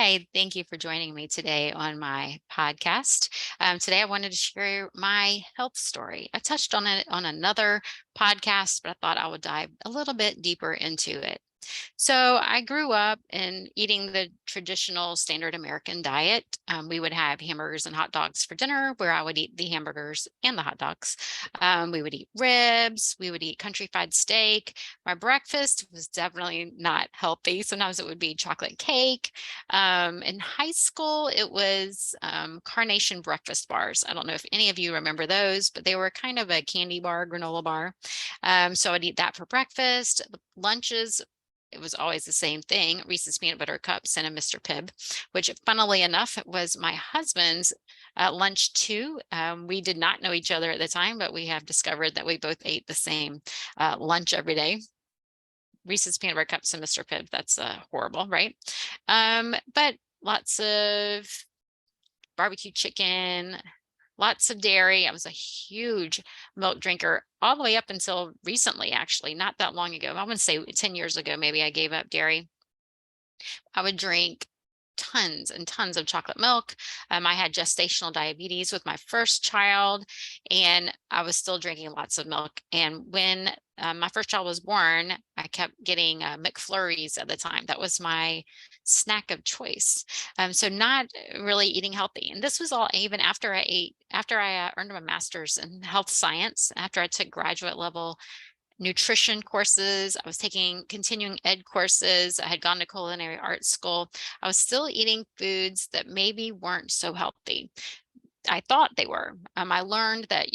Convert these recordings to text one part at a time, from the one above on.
Hi, thank you for joining me today on my podcast. Today, I wanted to share my health story. I touched on it on another podcast, but I thought I would dive a little bit deeper into it. So, I grew up in eating the traditional standard American diet. We would have hamburgers and hot dogs for dinner, where I would eat the hamburgers and the hot dogs. We would eat ribs, we would eat country fried steak. My breakfast was definitely not healthy. Sometimes it would be chocolate cake. In high school, it was Carnation breakfast bars. I don't know if any of you remember those, but they were kind of a candy bar, granola bar. So I'd eat that for breakfast. Lunches, it was always the same thing: Reese's peanut butter cups and a Mr. Pibb, which, funnily enough, was my husband's lunch too. We did not know each other at the time, but we have discovered that we both ate the same lunch every day. Reese's peanut butter cups and Mr. Pibb. That's horrible, right? But lots of barbecue chicken, lots of dairy. I was a huge milk drinker all the way up until recently, actually, not that long ago. I want to say 10 years ago, maybe I gave up dairy. I would drink tons and tons of chocolate milk. I had gestational diabetes with my first child, and I was still drinking lots of milk. And when my first child was born, I kept getting McFlurries at the time. That was my snack of choice. So not really eating healthy. And this was all even after I earned my master's in health science, after I took graduate level nutrition courses. I was taking continuing ed courses. I had gone to culinary arts school. I was still eating foods that maybe weren't so healthy. I thought they were. I learned that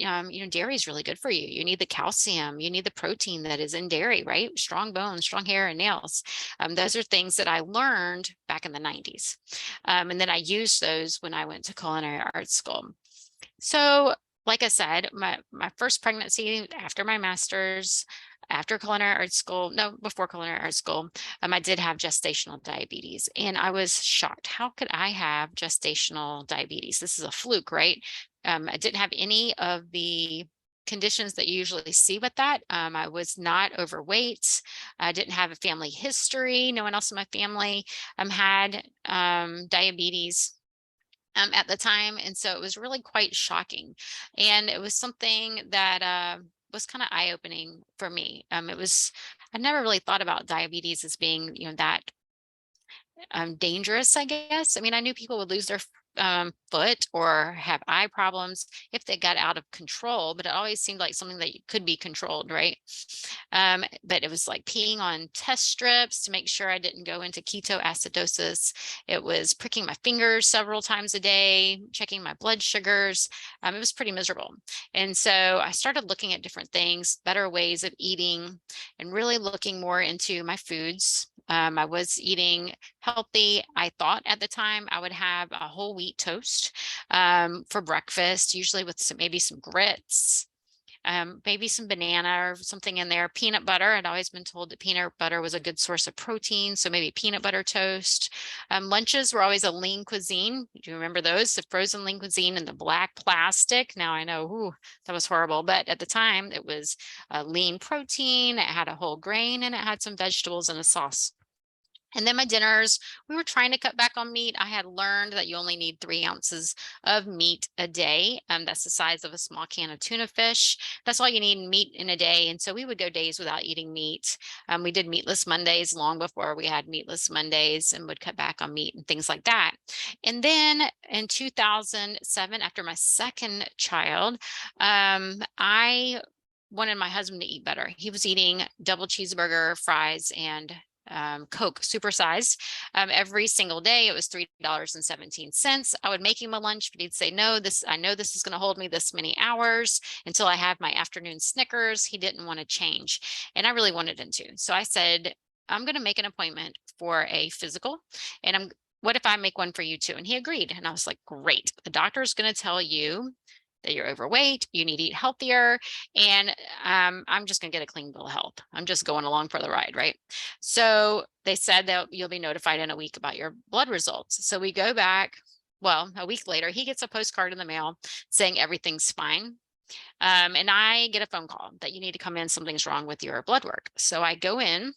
dairy is really good for you. You need the calcium, you need the protein that is in dairy, right? Strong bones, strong hair, and nails. Those are things that I learned back in the 90s. And then I used those when I went to culinary arts school. So, like I said, my first pregnancy after my master's, after culinary arts school, no, before culinary arts school, I did have gestational diabetes, and I was shocked. How could I have gestational diabetes? This is a fluke, right? I didn't have any of the conditions that you usually see with that. I was not overweight. I didn't have a family history. No one else in my family had diabetes at the time. And so it was really quite shocking. And it was something that was kind of eye opening for me. I never really thought about diabetes as being, that dangerous, I guess. I mean, I knew people would lose their foot or have eye problems if they got out of control, but it always seemed like something that could be controlled, right? But it was like peeing on test strips to make sure I didn't go into ketoacidosis. It was pricking my fingers several times a day, checking my blood sugars. It was pretty miserable. And so I started looking at different things, better ways of eating, and really looking more into my foods. I was eating healthy. I thought at the time I would have a whole wheat toast for breakfast, usually with maybe some grits, maybe some banana or something in there. Peanut butter. I'd always been told that peanut butter was a good source of protein, so maybe peanut butter toast. Lunches were always a lean cuisine. Do you remember those? The frozen lean cuisine in the black plastic. Now I know, that was horrible, but at the time it was a lean protein. It had a whole grain and it had some vegetables and a sauce. And then my dinners, we were trying to cut back on meat. I had learned that you only need 3 ounces of meat a day. That's the size of a small can of tuna fish. That's all you need in meat in a day. And so we would go days without eating meat. We did meatless Mondays long before we had meatless Mondays, and would cut back on meat and things like that. And then in 2007, after my second child, I wanted my husband to eat better. He was eating double cheeseburger, fries, and Coke supersized every single day. It was $3.17. I would make him a lunch, but he'd say, no, I know this is going to hold me this many hours until I have my afternoon Snickers. He didn't want to change, and I really wanted him to. So I said, I'm going to make an appointment for a physical, and what if I make one for you too? And he agreed. And I was like, great. The doctor is going to tell you that you're overweight, you need to eat healthier, and I'm just going to get a clean bill of health. I'm just going along for the ride, right? So they said that you'll be notified in a week about your blood results. So we go back. Well, a week later, he gets a postcard in the mail saying everything's fine. And I get a phone call that you need to come in, something's wrong with your blood work. So I go in,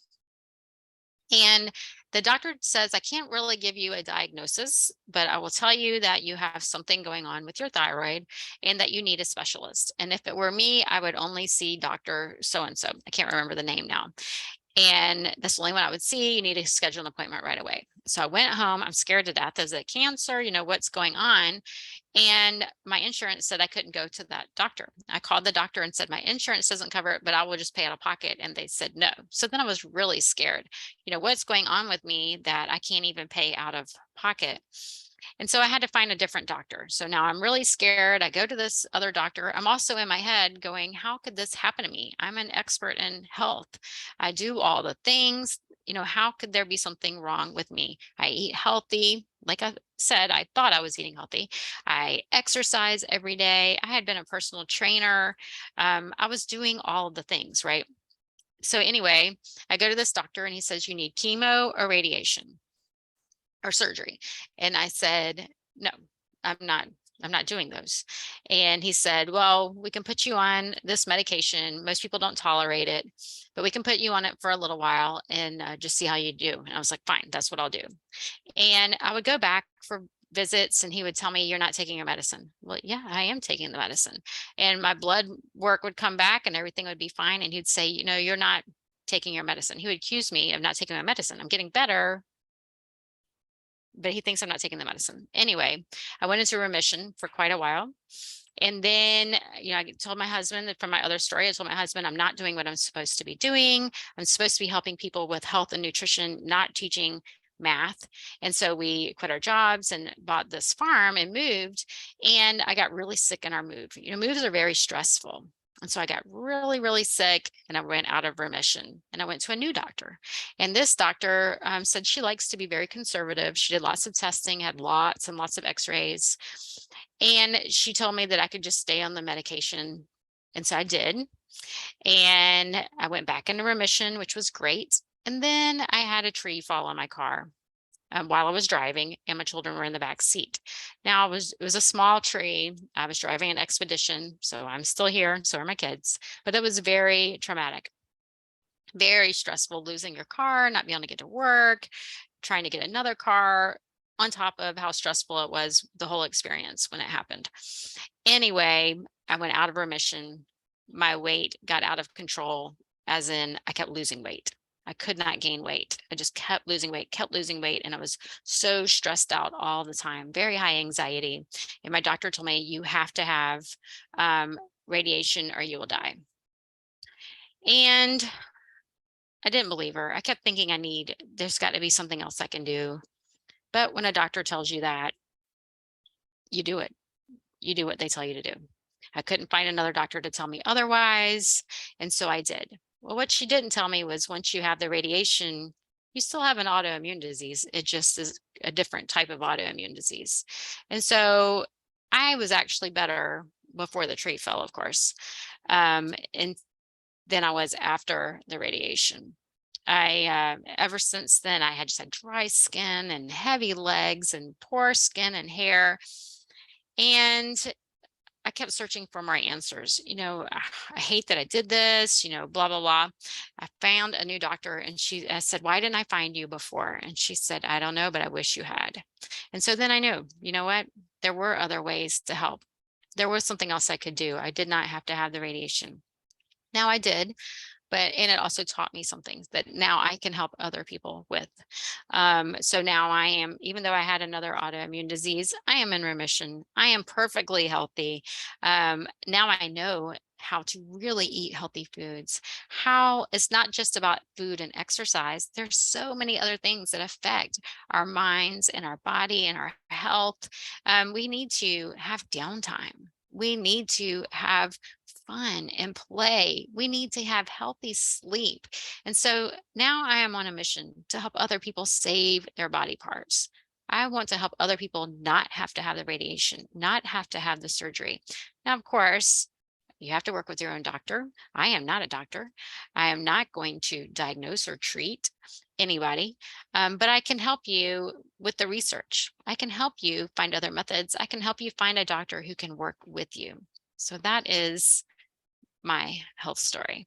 And the doctor says, I can't really give you a diagnosis, but I will tell you that you have something going on with your thyroid and that you need a specialist. And if it were me, I would only see Dr. So and so. I can't remember the name now. And that's the only one I would see. You need to schedule an appointment right away. So I went home. I'm scared to death. Is it cancer? What's going on? And my insurance said I couldn't go to that doctor. I called the doctor and said, my insurance doesn't cover it, but I will just pay out of pocket. And they said no. So then I was really scared. What's going on with me that I can't even pay out of pocket? And so I had to find a different doctor. So now I'm really scared. I go to this other doctor. I'm also in my head going, how could this happen to me? I'm an expert in health. I do all the things. How could there be something wrong with me? I eat healthy. Like I said, I thought I was eating healthy. I exercise every day. I had been a personal trainer. I was doing all of the things, right? So anyway, I go to this doctor and he says, you need chemo or radiation or surgery. And I said, no, I'm not. I'm not doing those. And he said, well, we can put you on this medication. Most people don't tolerate it, but we can put you on it for a little while and just see how you do. And I was like, fine, that's what I'll do. And I would go back for visits and he would tell me, you're not taking your medicine. Well, yeah, I am taking the medicine. And my blood work would come back and everything would be fine. And he'd say, you're not taking your medicine. He would accuse me of not taking my medicine. I'm getting better, but he thinks I'm not taking the medicine. Anyway, I went into remission for quite a while. And then, I told my husband that from my other story, I told my husband, I'm not doing what I'm supposed to be doing. I'm supposed to be helping people with health and nutrition, not teaching math. And so we quit our jobs and bought this farm and moved. And I got really sick in our move. Moves are very stressful. And so I got really, really sick and I went out of remission and I went to a new doctor. And this doctor said she likes to be very conservative. She did lots of testing, had lots and lots of x-rays. And she told me that I could just stay on the medication. And so I did. And I went back into remission, which was great. And then I had a tree fall on my car while I was driving, and my children were in the back seat. Now it was a small tree. I was driving an expedition, so I'm still here. So are my kids. But that was very traumatic, very stressful, losing your car, not being able to get to work, trying to get another car, on top of how stressful it was, the whole experience when it happened. Anyway, I went out of remission. My weight got out of control, as in I kept losing weight. I could not gain weight. I just kept losing weight. And I was so stressed out all the time, very high anxiety. And my doctor told me, you have to have radiation or you will die. And I didn't believe her. I kept thinking there's got to be something else I can do. But when a doctor tells you that, you do it. You do what they tell you to do. I couldn't find another doctor to tell me otherwise. And so I did. Well, what she didn't tell me was once you have the radiation, you still have an autoimmune disease. It just is a different type of autoimmune disease. And so I was actually better before the tree fell, of course. And than I was after the radiation. Ever since then, I had just had dry skin and heavy legs and poor skin and hair. And I kept searching for more answers. I hate that I did this, blah, blah, blah. I found a new doctor and I said, why didn't I find you before? And she said, I don't know, but I wish you had. And so then I knew, you know what? There were other ways to help. There was something else I could do. I did not have to have the radiation. Now I did, and it also taught me some things that now I can help other people with. So now I am, even though I had another autoimmune disease, I am in remission. I am perfectly healthy. Now I know how to really eat healthy foods, how it's not just about food and exercise. There's so many other things that affect our minds and our body and our health. We need to have downtime. We need to have fun and play. We need to have healthy sleep. And so now I am on a mission to help other people save their body parts. I want to help other people not have to have the radiation, not have to have the surgery. Now, of course, you have to work with your own doctor. I am not a doctor. I am not going to diagnose or treat anybody, but I can help you with the research. I can help you find other methods. I can help you find a doctor who can work with you. So that is my health story.